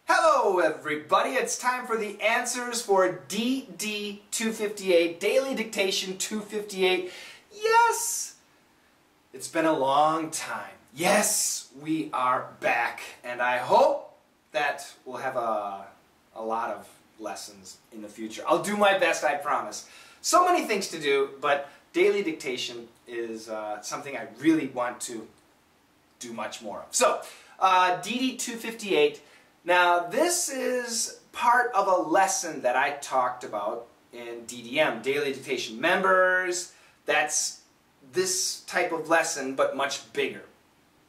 Hello everybody, it's time for the answers for DD 258, Daily Dictation 258. Yes! It's been a long time. Yes, we are back, and I hope that we'll have a lot of lessons in the future. I'll do my best, I promise. So many things to do, but Daily Dictation is something I really want to do much more of. So, DD 258. Now, this is part of a lesson that I talked about in DDM, Daily Dictation Members. That's this type of lesson, but much bigger.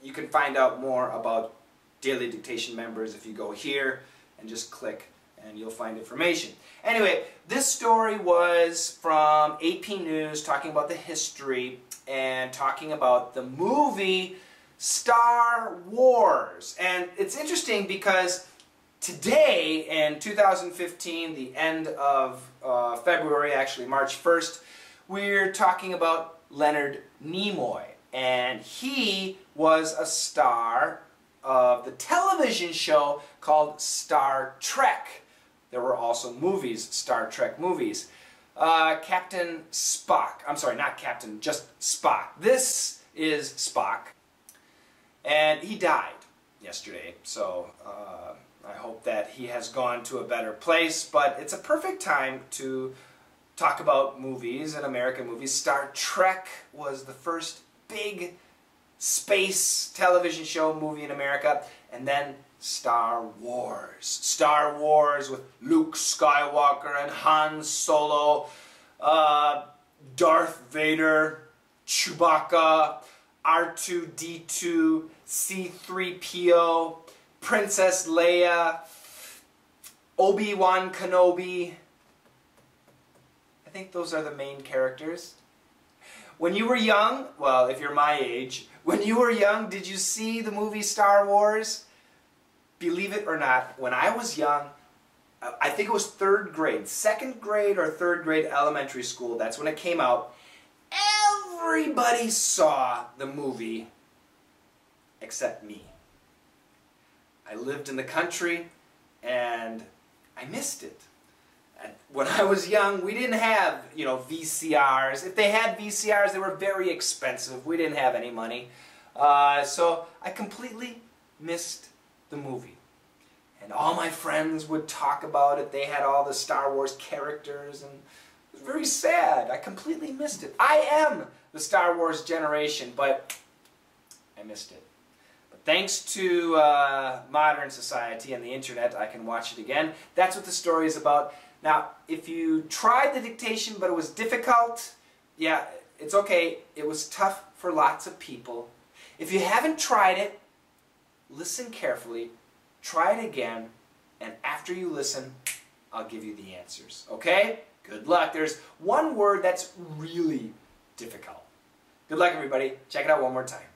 You can find out more about Daily Dictation Members if you go here and just click and you'll find information. Anyway, this story was from AP News talking about the history and talking about the movie Star Wars. And it's interesting because today in 2015, the end of February, actually March 1st, we're talking about Leonard Nimoy. And he was a star of the television show called Star Trek. There were also movies, Star Trek movies. Captain Spock, I'm sorry, not Captain, just Spock. This is Spock. And he died yesterday, so I hope that he has gone to a better place. But it's a perfect time to talk about movies and American movies. Star Trek was the first big space television show movie in America, and then Star Wars. Star Wars with Luke Skywalker and Han Solo, Darth Vader, Chewbacca, R2-D2, C-3PO, Princess Leia, Obi-Wan Kenobi. I think those are the main characters. When you were young, well, if you're my age, when you were young, did you see the movie Star Wars? Believe it or not, when I was young, I think it was third grade, second grade or third grade elementary school, that's when it came out. Everybody saw the movie except me. I lived in the country and I missed it. When I was young, we didn't have, VCRs. If they had VCRs, they were very expensive. We didn't have any money. So I completely missed the movie. And all my friends would talk about it. They had all the Star Wars characters, and it was very sad. I completely missed it. I am the Star Wars generation, but I missed it. But thanks to modern society and the internet, I can watch it again. That's what the story is about. Now, if you tried the dictation but it was difficult, yeah, it's okay. It was tough for lots of people. If you haven't tried it, listen carefully, try it again, and after you listen, I'll give you the answers. Okay? Good luck. There's one word that's really difficult. Good luck, everybody. Check it out one more time.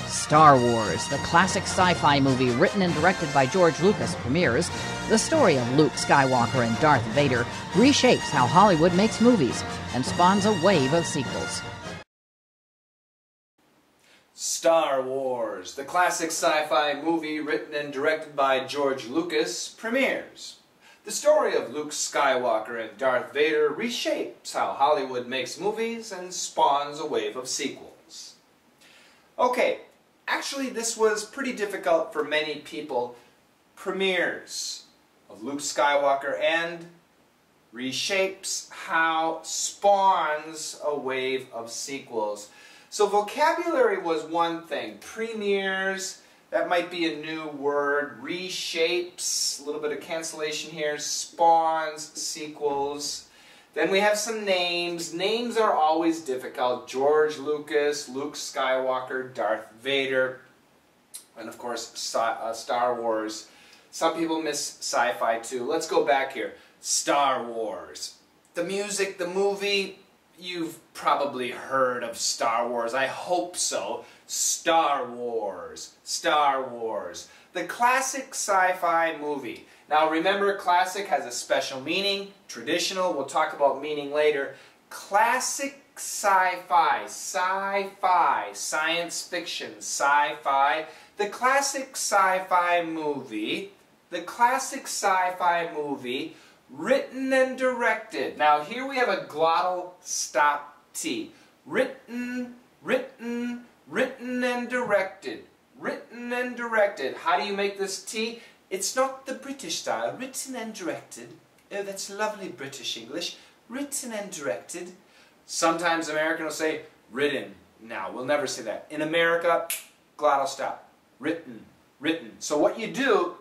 Star Wars, the classic sci-fi movie written and directed by George Lucas, premieres. The story of Luke Skywalker and Darth Vader reshapes how Hollywood makes movies and spawns a wave of sequels. Star Wars, the classic sci-fi movie written and directed by George Lucas, premieres. The story of Luke Skywalker and Darth Vader reshapes how Hollywood makes movies and spawns a wave of sequels. Okay, actually this was pretty difficult for many people. Premieres of Luke Skywalker and reshapes how spawns a wave of sequels. So vocabulary was one thing. Premieres, that might be a new word. Reshapes, a little bit of cancellation here. Spawns, sequels. Then we have some names. Names are always difficult. George Lucas, Luke Skywalker, Darth Vader, and of course Star Wars. Some people miss sci-fi too. Let's go back here. Star Wars. The music, the movie, you've probably heard of Star Wars. I hope so. Star Wars. Star Wars. The classic sci-fi movie. Now remember, classic has a special meaning. Traditional, we'll talk about meaning later. Classic sci-fi, science fiction, sci-fi, the classic sci-fi movie, written and directed. Now here we have a glottal stop T. Written and directed. Written and directed. How do you make this T? It's not the British style. Written and directed. Oh, that's lovely British English. Written and directed. Sometimes American will say written. Now, we'll never say that. In America, glottal stop. Written. Written. So what you do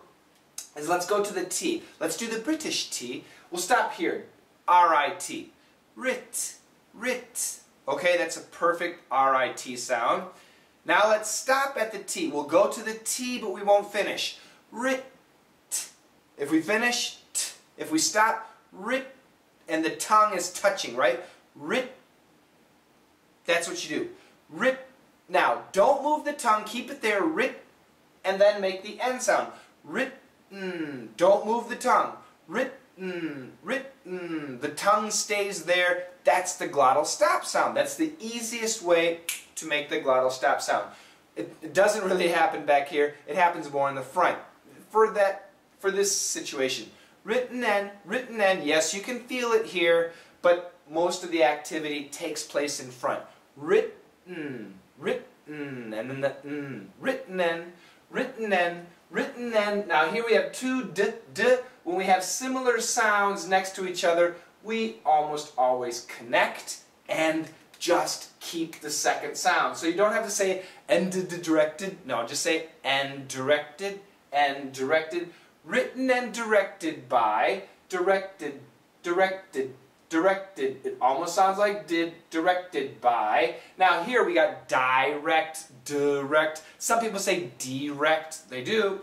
is let's go to the T. Let's do the British T. We'll stop here. R-I-T. Writ. Writ. Okay, that's a perfect R-I-T sound. Now let's stop at the T. We'll go to the T, but we won't finish. Writ. If we finish, t. If we stop, writ. And the tongue is touching, right? Writ. That's what you do. Writ. Now, don't move the tongue. Keep it there. Writ. And then make the N sound. Written. Don't move the tongue. Written. Written. The tongue stays there. That's the glottal stop sound. That's the easiest way to make the glottal stop sound. It doesn't really happen back here. It happens more in the front. For this situation. Written N, yes, you can feel it here, but most of the activity takes place in front. Written, and then the written N. Now here we have two d. When we have similar sounds next to each other, we almost always connect and just keep the second sound. So you don't have to say and directed. No, just say and directed. Written and directed by, directed. It almost sounds like did, directed by. Now here we got direct. Some people say direct, they do.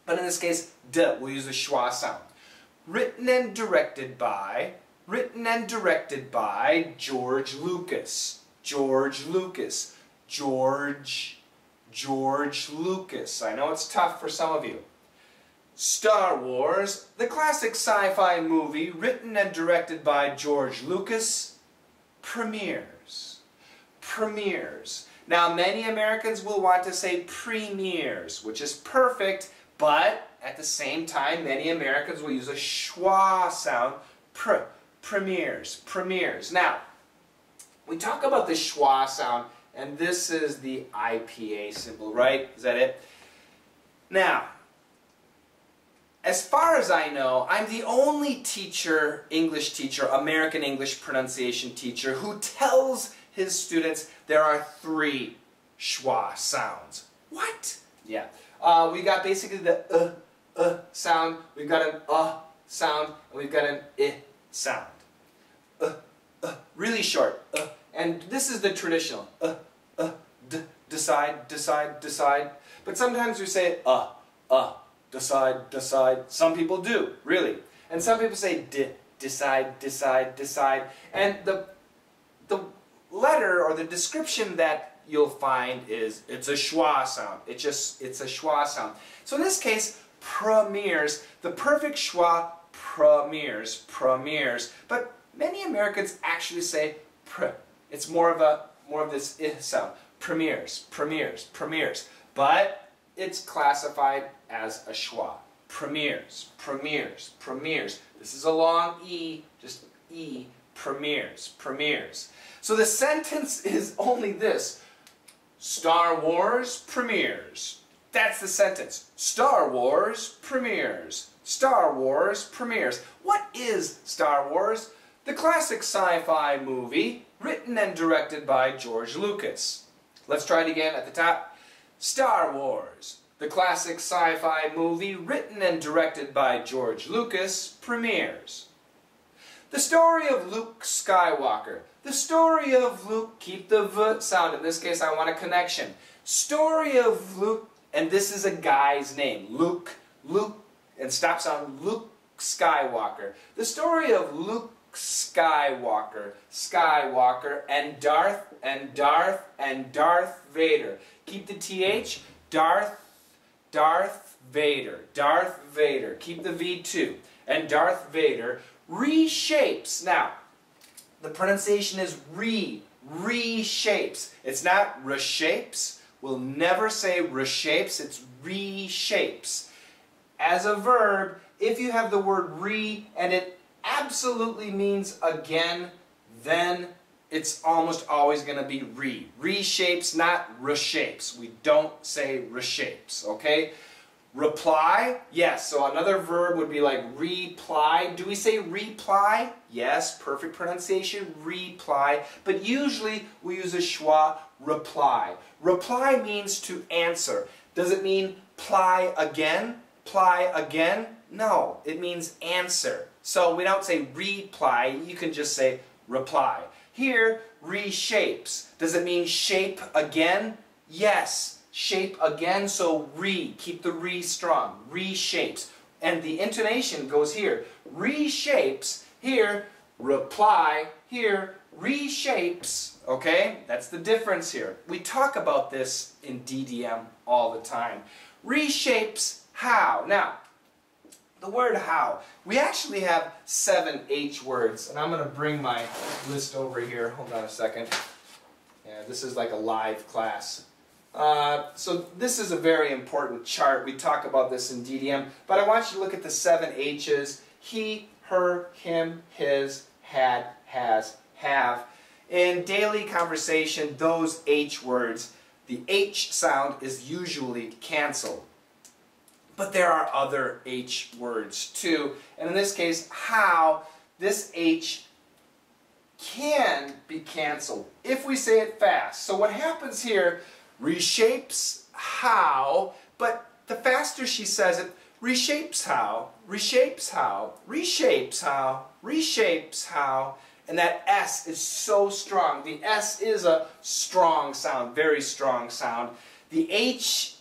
But in this case, we'll use the schwa sound. Written and directed by George Lucas. George Lucas. I know it's tough for some of you. Star Wars, the classic sci-fi movie written and directed by George Lucas, premieres. Now many Americans will want to say premieres, which is perfect, but at the same time many Americans will use a schwa sound, premieres. Now, we talk about the schwa sound, and this is the IPA symbol, right? Is that it? Now, as far as I know, I'm the only teacher, English teacher, American English pronunciation teacher, who tells his students there are 3 schwa sounds. What? Yeah. We got basically the sound, we've got an sound, and we've got an sound. Really short. And this is the traditional. Decide. But sometimes we say decide. Some people do, really. And some people say decide. And the letter or the description that you'll find is it's a schwa sound. It's a schwa sound. So in this case, premieres, the perfect schwa premieres. But many Americans actually say It's more of this sound. Premieres. But it's classified as a schwa. Premieres. This is a long E, just E, premieres. So the sentence is only this. Star Wars premieres. That's the sentence. Star Wars premieres. What is Star Wars? The classic sci-fi movie written and directed by George Lucas. Let's try it again at the top. Star Wars, the classic sci-fi movie written and directed by George Lucas, premieres. The story of Luke Skywalker. The story of Luke, keep the V sound, in this case I want a connection. Story of Luke, and this is a guy's name. Luke, and stop sound, Luke Skywalker. The story of Luke Skywalker, and Darth Vader. Keep the TH, Darth Vader. Keep the V too. And Darth Vader reshapes. Now, The pronunciation is reshapes. It's not reshapes. We'll never say reshapes. It's reshapes. As a verb, if you have the word re and it absolutely means again, then it's almost always going to be re. Reshapes, not reshapes. We don't say reshapes, okay? Reply, yes. So another verb would be like reply. Do we say reply? Yes, perfect pronunciation, reply. But usually we use a schwa, reply. Reply means to answer. Does it mean ply again? Ply again? No, it means answer. So we don't say reply, you can just say reply. Here, reshapes. Does it mean shape again? Yes, shape again, so re. Keep the re strong. Reshapes. And the intonation goes here. Reshapes, here, reply, here, reshapes. Okay? That's the difference here. We talk about this in DDM all the time. Reshapes how? Now, the word how. We actually have 7 H words, and I'm going to bring my list over here. Hold on a second. Yeah, this is like a live class. So this is a very important chart. We talk about this in DDM, but I want you to look at the 7 H's. He, her, him, his, had, has, have. In daily conversation, those H words, the H sound is usually canceled. But there are other H words too. And in this case, how, this H can be canceled if we say it fast. So what happens here, reshapes how, but the faster she says it, reshapes how, reshapes how, reshapes how, reshapes how. And that S is so strong. The S is a strong sound, very strong sound. The H,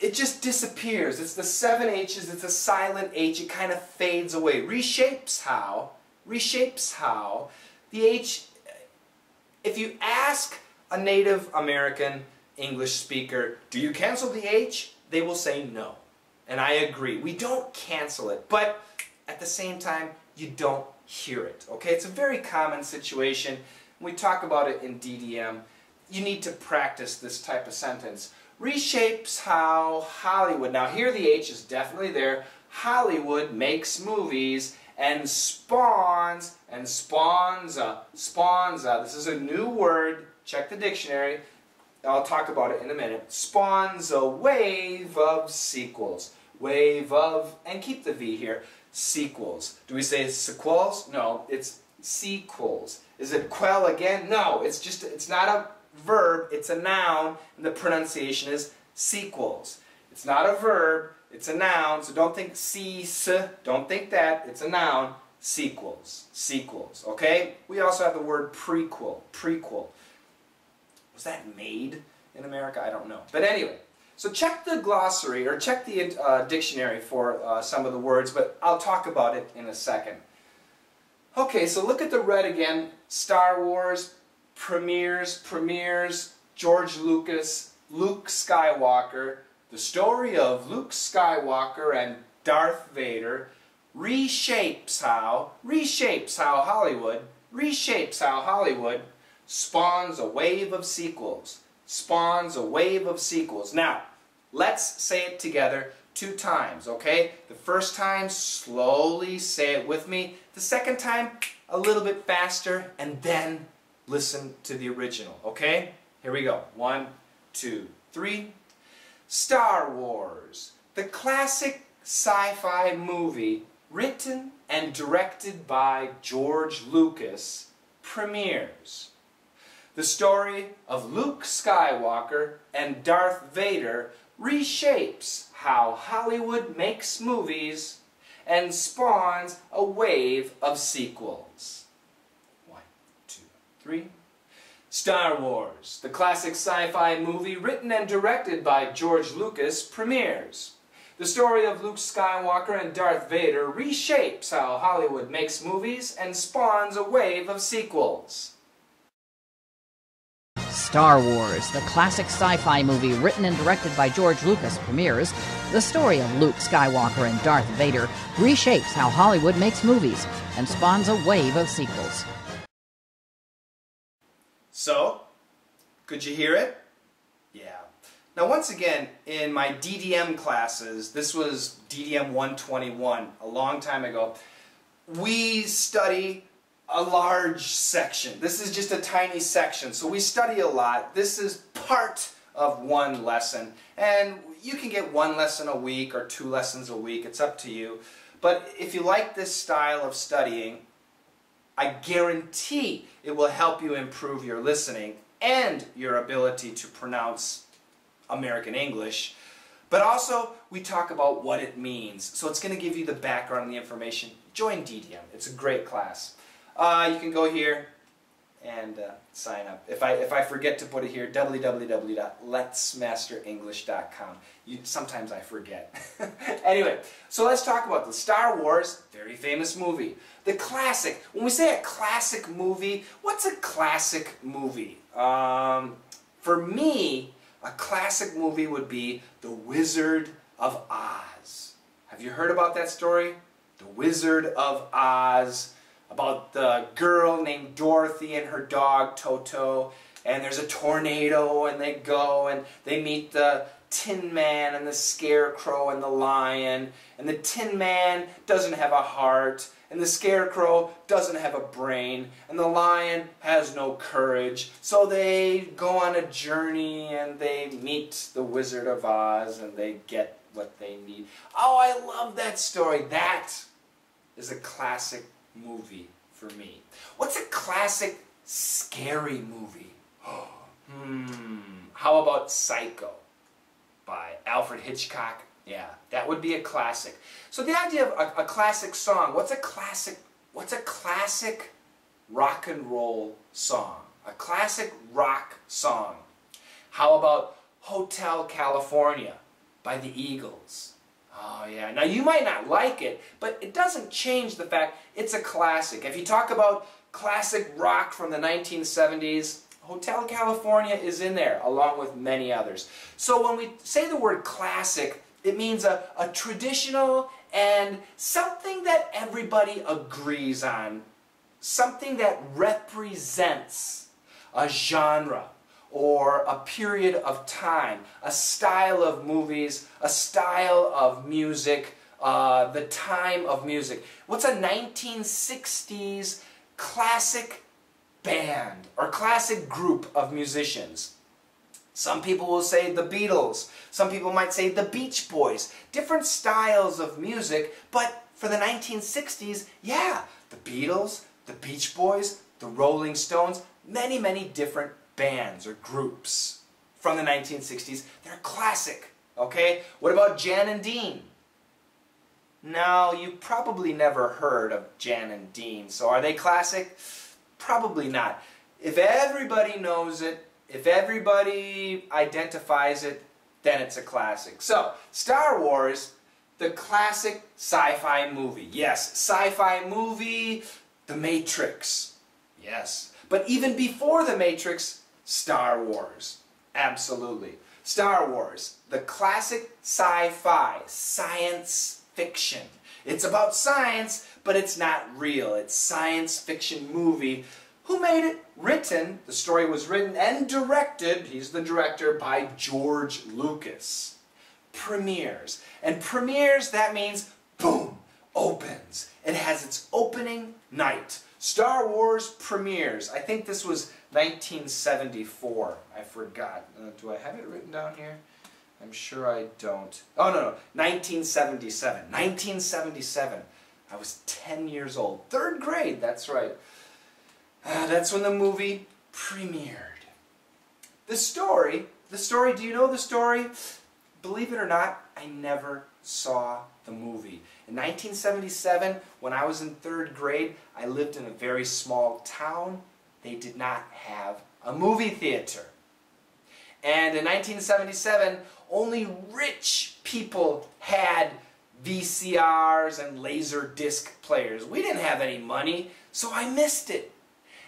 it just disappears. It's the 7 H's, it's a silent H, it kind of fades away. Reshapes how, reshapes how. The H, if you ask a Native American English speaker, do you cancel the H? They will say no. And I agree. We don't cancel it, but at the same time, you don't hear it. Okay? It's a very common situation. We talk about it in DDM. You need to practice this type of sentence. Reshapes how Hollywood. Now here the H is definitely there. Hollywood makes movies and spawns and spawns this is a new word. Check the dictionary. I'll talk about it in a minute. Spawns a wave of sequels. Wave of, and keep the V here, sequels. Do we say sequels? No, it's sequels. Is it quell again? No, it's not a verb, it's a noun, and the pronunciation is sequels. It's not a verb, it's a noun, so don't think don't think that, it's a noun, sequels, sequels, okay? We also have the word prequel, prequel. Was that made in America? I don't know. But anyway, so check the glossary, or check the dictionary for some of the words, but I'll talk about it in a second. Okay, so look at the red again. Star Wars, premieres, George Lucas, Luke Skywalker, the story of Luke Skywalker and Darth Vader, reshapes how Hollywood, spawns a wave of sequels, spawns a wave of sequels. Now, let's say it together 2 times, okay? The first time, slowly say it with me. The second time, a little bit faster, and then listen to the original, okay? Here we go. 1, 2, 3. Star Wars, the classic sci-fi movie written and directed by George Lucas, premieres. The story of Luke Skywalker and Darth Vader reshapes how Hollywood makes movies and spawns a wave of sequels. 1, 2, 3. Star Wars, the classic sci-fi movie written and directed by George Lucas, premieres. The story of Luke Skywalker and Darth Vader reshapes how Hollywood makes movies and spawns a wave of sequels. Star Wars, the classic sci-fi movie written and directed by George Lucas, premieres. The story of Luke Skywalker and Darth Vader reshapes how Hollywood makes movies and spawns a wave of sequels. So, could you hear it? Yeah. Now once again, in my DDM classes, this was DDM 121, a long time ago, we study a large section. This is just a tiny section, so we study a lot. This is part of one lesson, and you can get one lesson a week or 2 lessons a week, it's up to you. But if you like this style of studying, I guarantee it will help you improve your listening and your ability to pronounce American English. But also, we talk about what it means. So it's going to give you the background and the information. Join DDM. It's a great class. You can go here and sign up. If I forget to put it here, www.letsmasterenglish.com. Sometimes I forget. Anyway, so let's talk about the Star Wars, very famous movie. The classic. When we say a classic movie, what's a classic movie? For me, a classic movie would be The Wizard of Oz. Have you heard about that story? The Wizard of Oz. About the girl named Dorothy and her dog Toto, and there's a tornado, and they go and they meet the Tin Man and the Scarecrow and the Lion, and the Tin Man doesn't have a heart, and the Scarecrow doesn't have a brain, and the Lion has no courage, so they go on a journey and they meet the Wizard of Oz and they get what they need. Oh, I love that story. That is a classic movie for me. What's a classic scary movie? How about Psycho by Alfred Hitchcock? Yeah, that would be a classic. So the idea of a classic song, what's a classic rock and roll song? A classic rock song. How about Hotel California by the Eagles? Oh yeah, now you might not like it, but it doesn't change the fact it's a classic. If you talk about classic rock from the 1970s, Hotel California is in there, along with many others. So when we say the word classic, it means a traditional and something that everybody agrees on, something that represents a genre, or a period of time, a style of movies, a style of music, the time of music. What's a 1960s classic band or classic group of musicians? Some people will say the Beatles, some people might say the Beach Boys. Different styles of music, but for the 1960s, yeah, the Beatles, the Beach Boys, the Rolling Stones, many, many different bands or groups from the 1960s. They're classic, okay? What about Jan and Dean? No, you probably never heard of Jan and Dean. So are they classic? Probably not. If everybody knows it, if everybody identifies it, then it's a classic. So, Star Wars, the classic sci-fi movie. Yes, sci-fi movie, The Matrix. Yes. But even before The Matrix, Star Wars. Absolutely. Star Wars, the classic sci-fi, science fiction. It's about science, but it's not real. It's science fiction movie. Who made it? Written, the story was written and directed, he's the director, by George Lucas. Premieres. And premieres, that means, boom, opens. It has its opening night. Star Wars premieres. I think this was 1974. I forgot. Do I have it written down here? I'm sure I don't. Oh, no. 1977. 1977. I was 10 years old. 3rd grade, that's right. That's when the movie premiered. The story, do you know the story? Believe it or not, I never saw the movie. In 1977, when I was in 3rd grade, I lived in a very small town. They did not have a movie theater. And in 1977, only rich people had VCRs and laser disc players. We didn't have any money, so I missed it.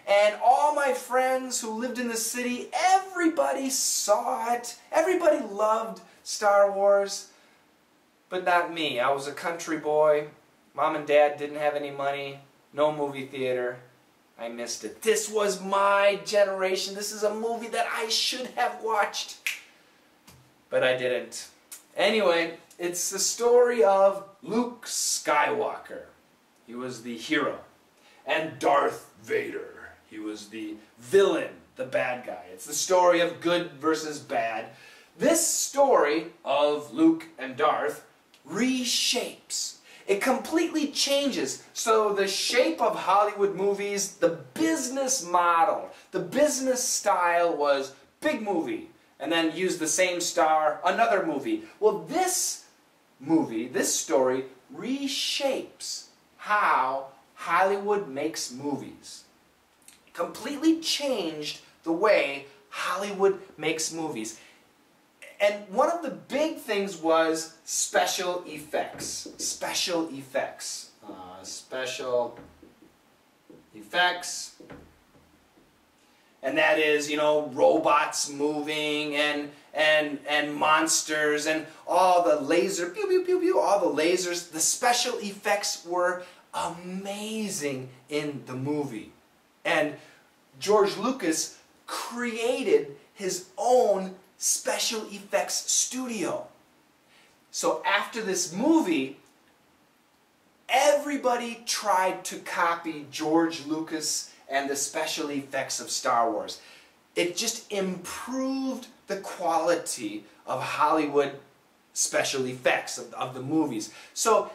And all my friends who lived in the city, everybody saw it. Everybody loved Star Wars. But not me. I was a country boy. Mom and Dad didn't have any money. No movie theater. I missed it. This was my generation. This is a movie that I should have watched. But I didn't. Anyway, it's the story of Luke Skywalker. He was the hero. And Darth Vader. He was the villain, the bad guy. It's the story of good versus bad. This story of Luke and Darth reshapes. It completely changes. So the shape of Hollywood movies, the business model, the business style was big movie, and then use the same star, another movie. Well, this movie, this story, reshapes how Hollywood makes movies. It completely changed the way Hollywood makes movies. And one of the big things was special effects. Special effects. Special effects. And that is, you know, robots moving and monsters and all the laser, pew, pew, pew, pew, all the lasers. The special effects were amazing in the movie. And George Lucas created his own special effects studio. So after this movie, everybody tried to copy George Lucas and the special effects of Star Wars. It just improved the quality of Hollywood special effects of the movies. So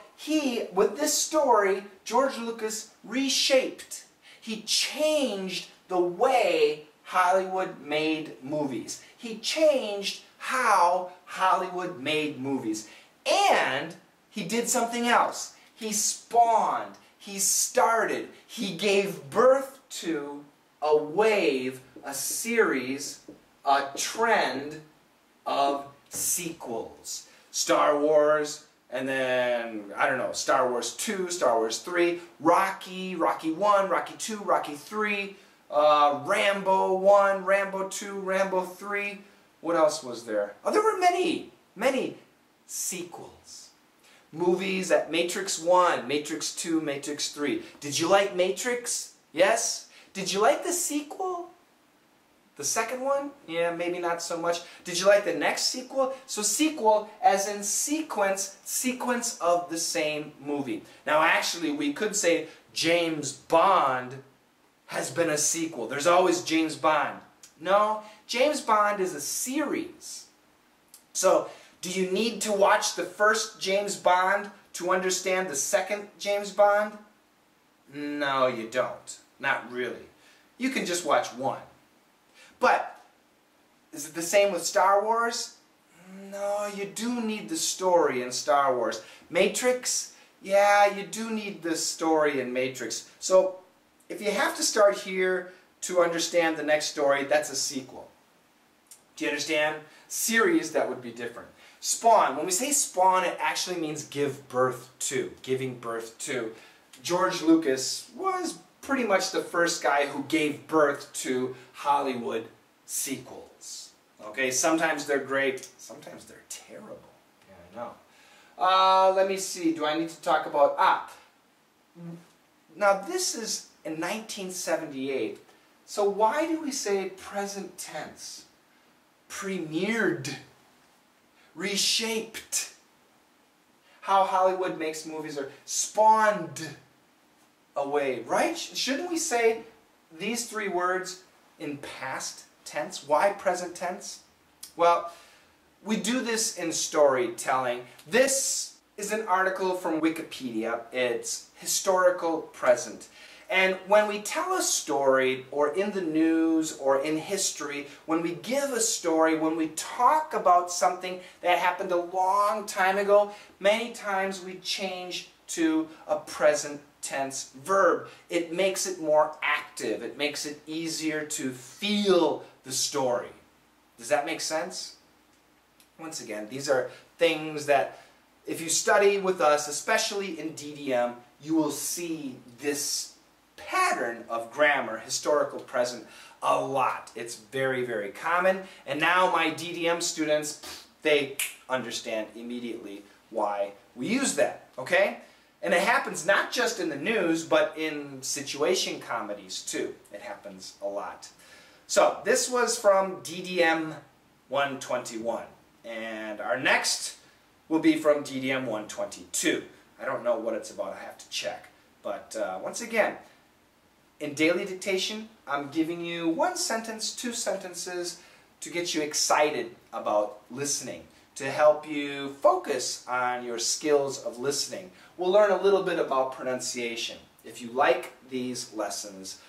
with this story, George Lucas reshaped. He changed the way Hollywood made movies. He changed how Hollywood made movies. And he did something else. He spawned, he started, he gave birth to a wave, a series, a trend of sequels. Star Wars, and then, I don't know, Star Wars 2, Star Wars 3, Rocky, Rocky 1, Rocky 2, Rocky 3, Rambo 1, Rambo 2, Rambo 3. What else was there? Oh, there were many, many sequels. Movies at Matrix 1, Matrix 2, Matrix 3. Did you like Matrix? Yes? Did you like the sequel? The second one? Yeah, maybe not so much. Did you like the next sequel? So sequel as in sequence of the same movie. Now actually we could say James Bond has been a sequel. There's always James Bond. No, James Bond is a series. So, do you need to watch the first James Bond to understand the second James Bond? No, you don't. Not really. You can just watch one. But, is it the same with Star Wars? No, you do need the story in Star Wars. Matrix? Yeah, you do need the story in Matrix. So, if you have to start here to understand the next story, that's a sequel. Do you understand? Series, that would be different. Spawn. When we say spawn, it actually means give birth to. Giving birth to. George Lucas was pretty much the first guy who gave birth to Hollywood sequels. Okay, sometimes they're great, sometimes they're terrible. Yeah, I know. Let me see, do I need to talk about... Now this is in 1978, so why do we say present tense? Premiered. Reshaped. How Hollywood makes movies, or spawned away, right? Shouldn't we say these three words in past tense? Why present tense? Well, we do this in storytelling. This is an article from Wikipedia. It's historical present. And when we tell a story, or in the news, or in history, when we give a story, when we talk about something that happened a long time ago, many times we change to a present tense verb. It makes it more active. It makes it easier to feel the story. Does that make sense? Once again, these are things that if you study with us, especially in DDM, you will see this pattern of grammar, historical present, a lot. It's very, very common. And now my DDM students, they understand immediately why we use that, okay? And it happens not just in the news, but in situation comedies too. It happens a lot. So this was from DDM 121. And our next will be from DDM 122. I don't know what it's about, I have to check. But once again, in daily dictation, I'm giving you one sentence, two sentences to get you excited about listening, to help you focus on your skills of listening. We'll learn a little bit about pronunciation. If you like these lessons,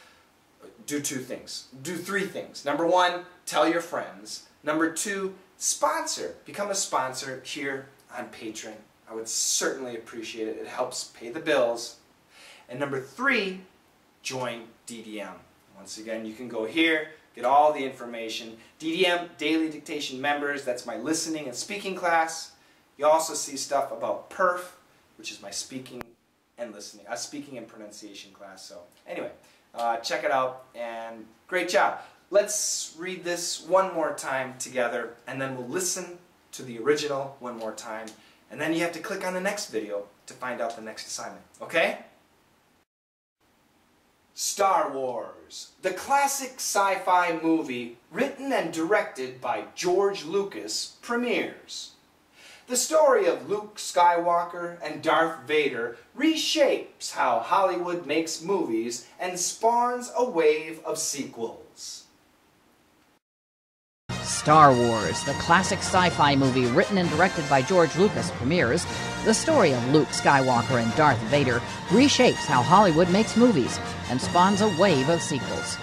do two things. Do three things. Number one, tell your friends. Number two, sponsor. Become a sponsor here on Patreon. I would certainly appreciate it. It helps pay the bills. And number three, join DDM. Once again, you can go here, get all the information. DDM, Daily Dictation members, that's my listening and speaking class. You also see stuff about PERF, which is my speaking and listening, speaking and pronunciation class. So anyway, check it out and great job. Let's read this one more time together and then we'll listen to the original one more time. And then you have to click on the next video to find out the next assignment. Okay? Star Wars, the classic sci-fi movie written and directed by George Lucas, premieres. The story of Luke Skywalker and Darth Vader reshapes how Hollywood makes movies and spawns a wave of sequels. Star Wars, the classic sci-fi movie written and directed by George Lucas, premieres. The story of Luke Skywalker and Darth Vader reshapes how Hollywood makes movies and spawns a wave of sequels.